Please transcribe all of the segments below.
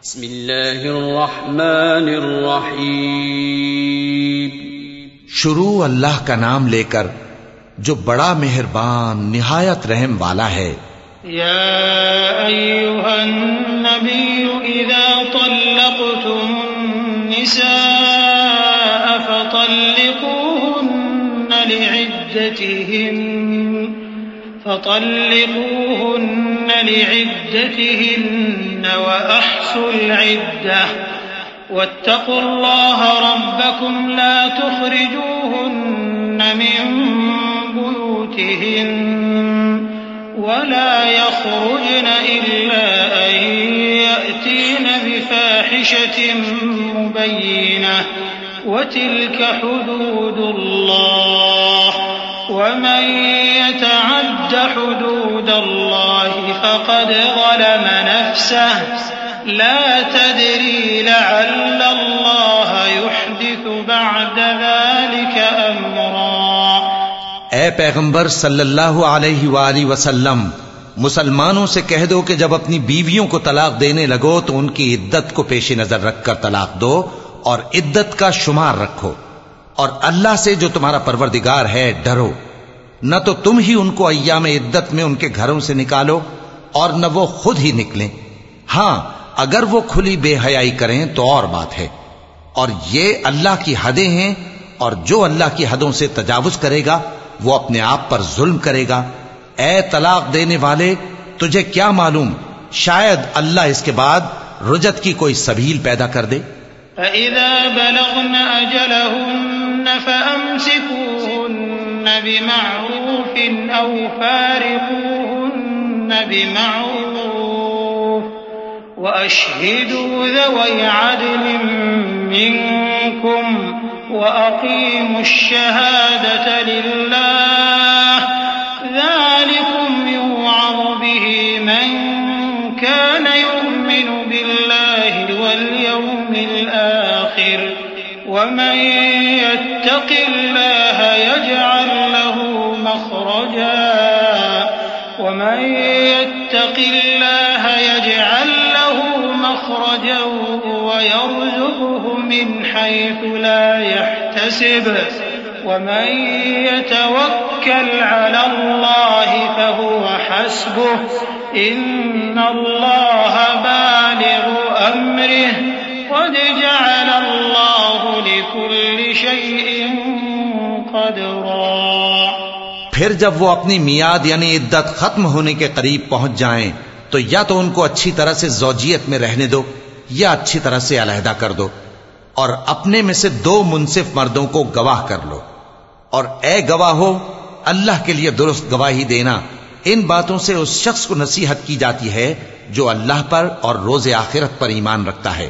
بسم اللہ الرحمن الرحیم. شروع اللہ کا نام لے کر جو بڑا مہربان نہایت رحم والا ہے. یا ایھا النبی اذا طلقتم النساء فطلقوهن لعدتهن وأحصوا العدة واتقوا الله ربكم لا تخرجوهن من بيوتهن ولا يخرجن إلا أن يأتين بفاحشة مبينة وتلك حدود الله ومن يتعد حدود الله فقد ظلم نفسه لا تدري لعل الله يحدث بعد ذلك امرا. اے پیغمبر صلی اللہ علیہ وآلہ وسلم، مسلمانوں سے کہہ دو کہ جب اپنی بیویوں کو طلاق دینے لگو تو ان کی عدت کو پیش نظر رکھ کر طلاق دو اور عدت کا شمار رکھو، اور اللہ سے جو تمہارا پروردگار ہے ڈرو. نہ تو تم ہی ان کو ایام عدت میں ان کے گھروں سے نکالو اور نہ وہ خود ہی نکلیں. ہاں اگر وہ کھلی بے حیائی کریں تو اور بات ہے، اور یہ اللہ کی حدیں ہیں، اور جو اللہ کی حدوں سے تجاوز کرے گا وہ اپنے آپ پر ظلم کرے گا. اے طلاق دینے والے، تجھے کیا معلوم شاید اللہ اس کے بعد رجعت کی کوئی سبیل پیدا کر دے. فَإِذَا بَلَغْنَ أَجَلَهُنَّ فَأَمْسِكُوهُنَّ بِمَعْرُوفٍ أَوْ فَارِقُوهُنَّ بِمَعْرُوفٍ وَأَشْهِدُوا ذَوَيْ عَدْلٍ مِّنكُمْ وَأَقِيمُوا الشَّهَادَةَ لِلَّهِ ذَلِكُمْ يُوعَظُ بِهِ مَن كَانَ يُؤْمِنُ بِاللَّهِ وَالْيَوْمِ الْآخِرِ وَمَن يَتَّقِ اللَّهَ يَجْعَل لَّهُ مَخْرَجًا وَيَرْزُقْهُ مِنْ حَيْثُ لَا يَحْتَسِبُ وَمَن يَتَوَكَّلْ عَلَى اللَّهِ فَهُوَ حَسْبُهُ إِنَّ اللَّهَ بَالِغُ أَمْرِهِ قَدْ جَعَلَ اللَّهُ لِكُلِّ شَيْءٍ قَدْرًا. پھر جب وہ اپنی میعاد یعنی عدت ختم ہونے کے قریب پہنچ جائیں تو یا تو ان کو اچھی طرح سے زوجیت میں رہنے دو یا اچھی طرح سے علیحدہ کر دو، اور اپنے میں سے 2 منصف مردوں کو گواہ کر لو. اور اے گواہو، اللہ کے لیے درست گواہی دینا. ان باتوں سے اس شخص کو نصیحت کی جاتی ہے جو اللہ پر اور روز آخرت پر ایمان رکھتا ہے،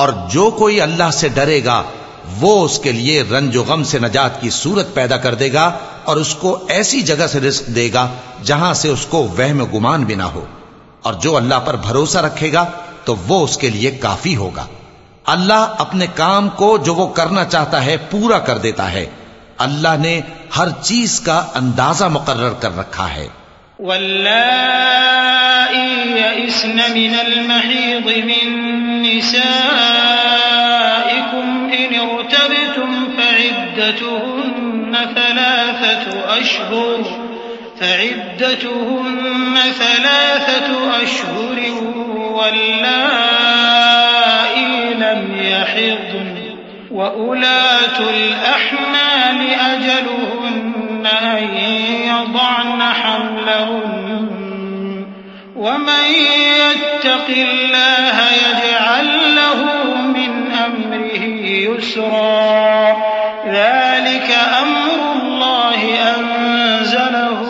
اور جو کوئی اللہ سے ڈرے گا وہ اس کے لیے رنج و غم سے نجات کی صورت پیدا کر دے گا اور اس کو ایسی جگہ سے رزق دے گا جہاں سے اس کو وہم و گمان بھی نہ ہو. اور جو اللہ پر بھروسہ رکھے گا تو وہ اس کے لیے کافی ہوگا. اللہ اپنے کام کو جو وہ کرنا چاہتا ہے پورا کر دیتا ہے. اللہ نے ہر چیز کا اندازہ مقرر کر رکھا ہے. واللائي يئسن من المحيض من نسائكم إن ارتبتم فعدتهن 3 أشهر واللائي لم يحضن وأولاة الأحمال أجلهن أن يضعن حملهن ومن يتق الله يجعل له من أمره يسرا. ذلك أمر الله أنزله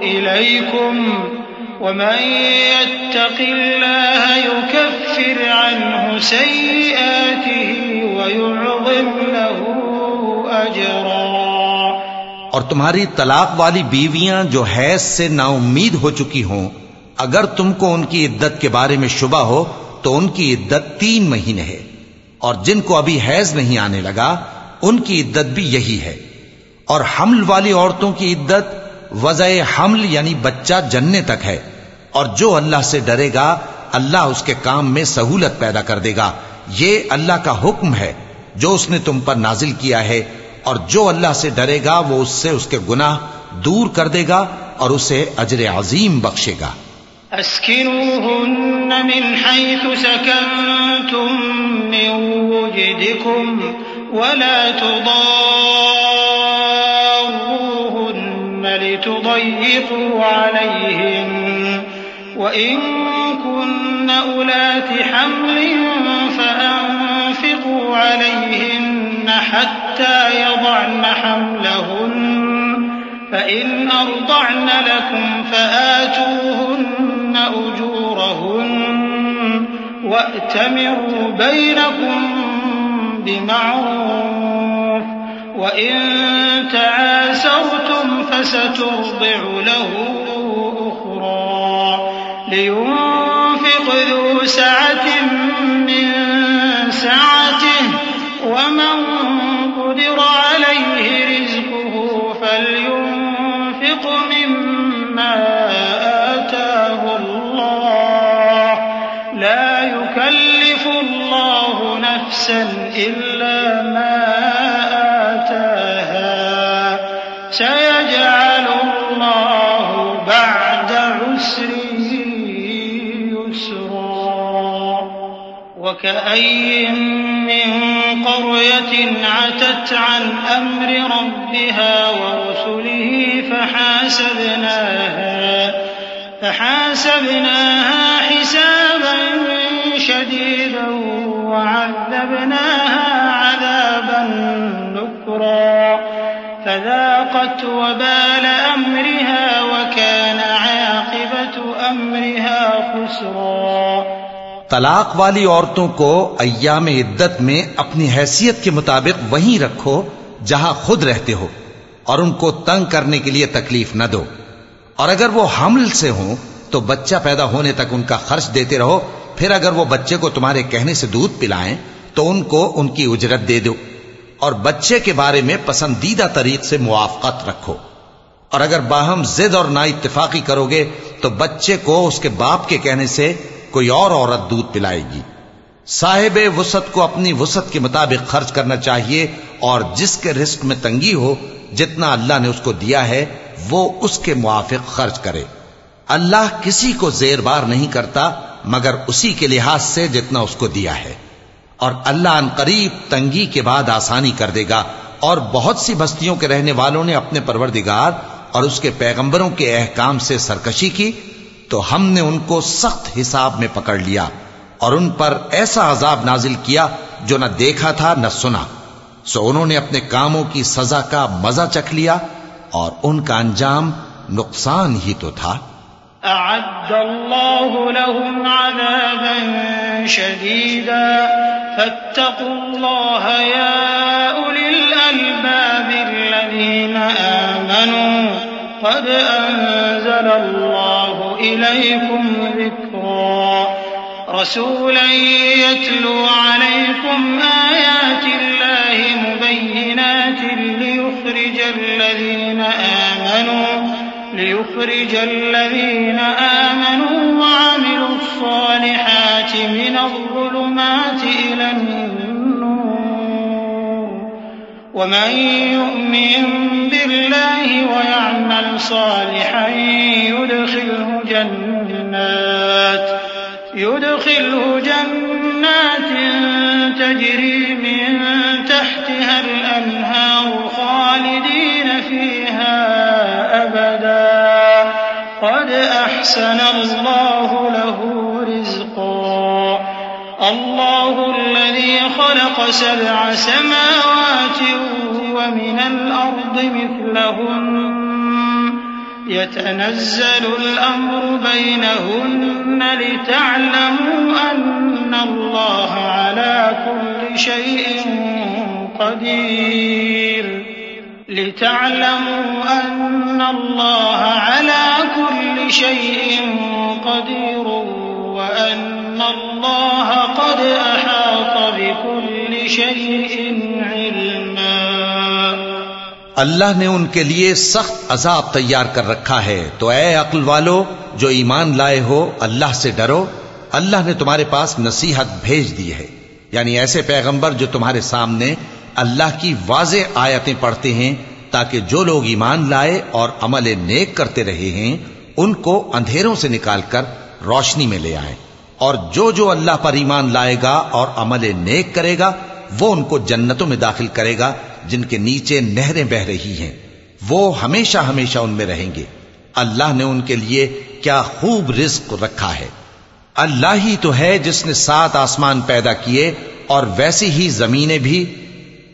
إليكم ومن يتق الله يكفر عنه سيئاته ويعظم له أجرا. اور تمہاری طلاق والی بیویاں جو حیض سے نا امید ہو چکی ہوں، اگر تم کو ان کی عدت کے بارے میں شبہ ہو تو ان کی عدت 3 مہینے ہے، اور جن کو ابھی حیض نہیں آنے لگا ان کی عدت بھی یہی ہے. اور حمل والی عورتوں کی عدت وضع حمل یعنی بچہ جننے تک ہے. اور جو اللہ سے ڈرے گا اللہ اس کے کام میں سہولت پیدا کر دے گا. یہ اللہ کا حکم ہے جو اس نے تم پر نازل کیا ہے، اور جو اللہ سے ڈرے گا وہ اس سے اس کے گناہ دور کر دے گا اور اسے اجر عظیم بخشے گا. اسكنوهن من حيث سكنتم من وجدكم ولا تضاروهن لتضيقوا عليهن وإن كن أولات حمل فأنفقوا عليهن حتى يضعن حملهن فإن أرضعن لكم فآتوهن أجورهن وأتمروا بينكم بمعروف وإن تعاسرتم فسترضع له أخرى لينفق ذو سعة من سعته ومن قدر عليه رزقه فلينفق مما آتاه الله لا يكلف الله نفسا إلا ما آتاها سيجعل الله بعد عسر يسرا. وكأي من قرية عتت عن أمر ربها ورسله فحاسبناها حسابا شديدا وعذبناها عذابا نكرا فذاقت وبال أمرها وكان عاقبة أمرها خسرا. طلاق والی عورتوں کو ایام عدت میں اپنی حیثیت کے مطابق وہیں رکھو جہاں خود رہتے ہو، اور ان کو تنگ کرنے کے لیے تکلیف نہ دو. اور اگر وہ حمل سے ہوں تو بچہ پیدا ہونے تک ان کا خرچ دیتے رہو. پھر اگر وہ بچے کو تمہارے کہنے سے دودھ پلائیں تو ان کو ان کی اجرت دے دو، اور بچے کے بارے میں پسندیدہ طریق سے موافقت رکھو. اور اگر باہم ضد اور نا اتفاقی کرو گے تو بچے کو اس کے باپ کے کہنے سے کوئی اور عورت دودھ پلائے گی. صاحب وسعت کو اپنی وسعت کے مطابق خرچ کرنا چاہیے، اور جس کے رزق میں تنگی ہو جتنا اللہ نے اس کو دیا ہے وہ اس کے موافق خرچ کرے. اللہ کسی کو زیر بار نہیں کرتا مگر اسی کے لحاظ سے جتنا اس کو دیا ہے، اور اللہ ان قریب تنگی کے بعد آسانی کر دے گا. اور بہت سی بستیوں کے رہنے والوں نے اپنے پروردگار اور اس کے پیغمبروں کے احکام سے سرکشی کی تو ہم نے ان کو سخت حساب میں پکڑ لیا اور ان پر ایسا عذاب نازل کیا جو نہ دیکھا تھا نہ سنا. سو انہوں نے اپنے کاموں کی سزا کا مزہ چکھ لیا اور ان کا انجام نقصان ہی تو تھا. أعد الله لهم عذابا شديدا فاتقوا الله يا أولي الألباب الذين آمنوا قد أنزل الله إليكم ذكرا رسولا يتلو عليكم آيات الله مبينات ليخرج الذين آمنوا وعملوا الصالحات من الظلمات إلى النور ومن يؤمن بالله ويعمل صالحا يدخله جنات تجري من تحتها الأنهار خالدين فيها أبدا قد أحسن الله له رزقا الله الذي خلق 7 سماوات ومن الأرض مثلهن يتنزل الأمر بينهن لتعلموا أن الله على كل شيء قدير وأن الله قد أحاط بكل شيء علما. اللہ نے ان کے لیے سخت عذاب تیار کر رکھا ہے، تو اے عقل والو جو ایمان لائے ہو اللہ سے ڈرو اللہ نے تمہارے پاس نصیحت بھیج دی ہے، یعنی ایسے پیغمبر جو تمہارے سامنے اللہ کی واضح آیتیں پڑھتے ہیں، تاکہ جو لوگ ایمان لائے اور عمل نیک کرتے رہے ہیں ان کو اندھیروں سے نکال کر روشنی میں لے آئیں، اور جو اللہ پر ایمان لائے گا اور عمل نیک کرے گا وہ ان کو جنتوں میں داخل کرے گا جن کے نیچے نہریں بہ رہی ہیں، وہ ہمیشہ ہمیشہ ان میں رہیں گے۔ اللہ نے ان کے لیے کیا خوب رزق رکھا ہے۔ اللہ ہی تو ہے جس نے 7 آسمان پیدا کیے اور ویسی ہی زمینیں بھی،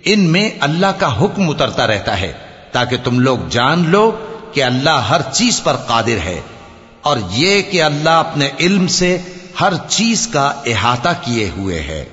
ان میں اللہ کا حکم اترتا رہتا ہے تاکہ تم لوگ جان لو کہ اللہ ہر چیز پر قادر ہے، اور یہ کہ اللہ اپنے علم سے ہر چیز کا احاطہ کیے ہوئے ہے۔